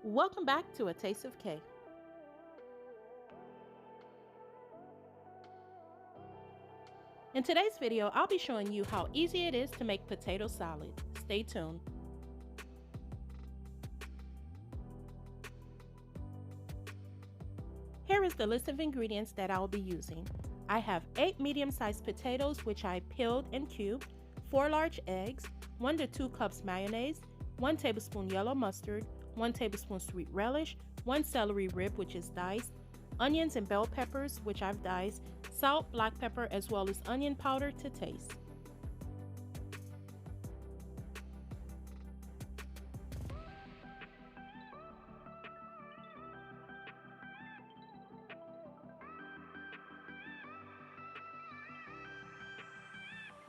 Welcome back to A Taste of K. In today's video, I'll be showing you how easy it is to make potato salad. Stay tuned. Here is the list of ingredients that I'll be using. I have 8 medium-sized potatoes which I peeled and cubed, 4 large eggs, 1 to 2 cups mayonnaise, 1 tablespoon yellow mustard, 1 tablespoon sweet relish, 1 celery rib which is diced, onions and bell peppers which I've diced, salt, black pepper, as well as onion powder to taste.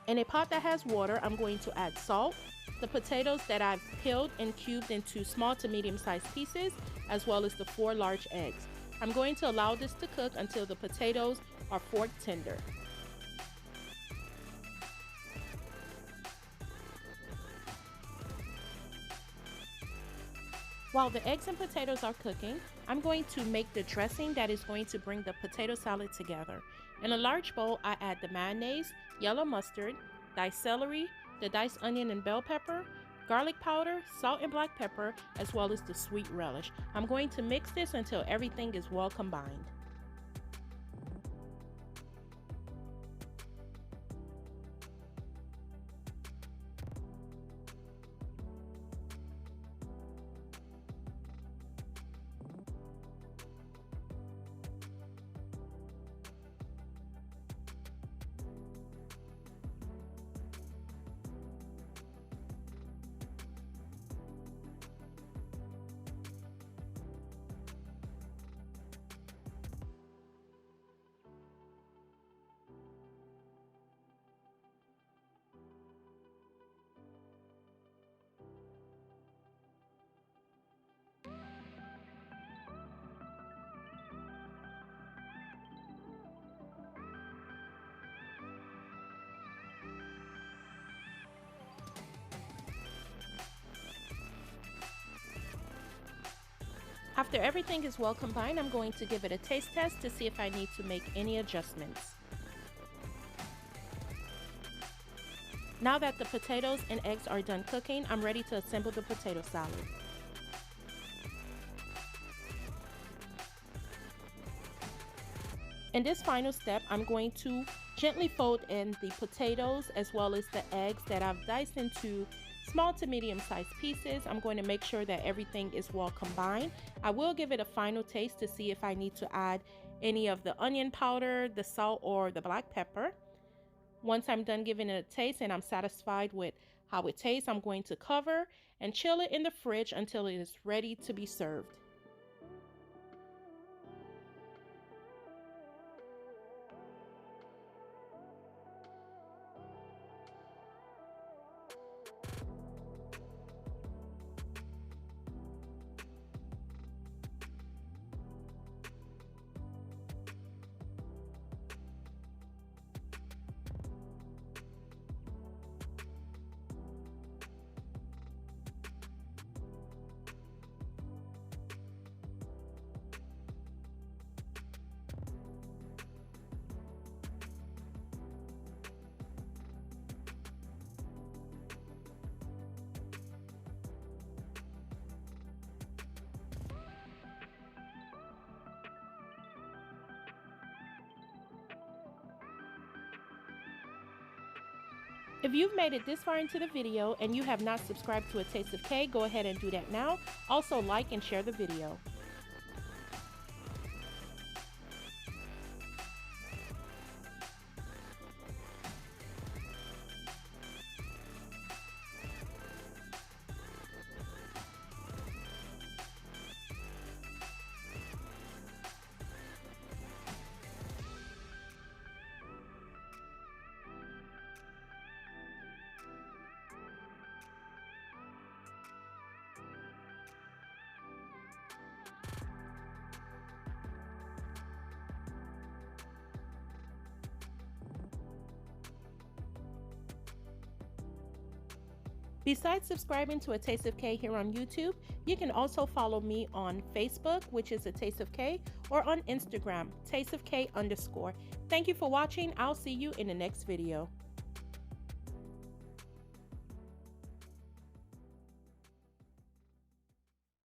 In a pot that has water, I'm going to add salt, the potatoes that I've peeled and cubed into small to medium-sized pieces, as well as the 4 large eggs. I'm going to allow this to cook until the potatoes are fork tender. While the eggs and potatoes are cooking, I'm going to make the dressing that is going to bring the potato salad together. In a large bowl, I add the mayonnaise, yellow mustard, diced celery, the diced onion and bell pepper, garlic powder, salt and black pepper, as well as the sweet relish. I'm going to mix this until everything is well combined. After everything is well combined, I'm going to give it a taste test to see if I need to make any adjustments. Now that the potatoes and eggs are done cooking, I'm ready to assemble the potato salad. In this final step, I'm going to gently fold in the potatoes as well as the eggs that I've diced into small to medium-sized pieces. I'm going to make sure that everything is well combined. I will give it a final taste to see if I need to add any of the onion powder, the salt, or the black pepper. Once I'm done giving it a taste and I'm satisfied with how it tastes, I'm going to cover and chill it in the fridge until it is ready to be served. If you've made it this far into the video and you have not subscribed to A Taste of K, go ahead and do that now. Also like and share the video. Besides subscribing to A Taste of K here on YouTube, you can also follow me on Facebook, which is A Taste of K, or on Instagram, tasteofk_. Thank you for watching. I'll see you in the next video.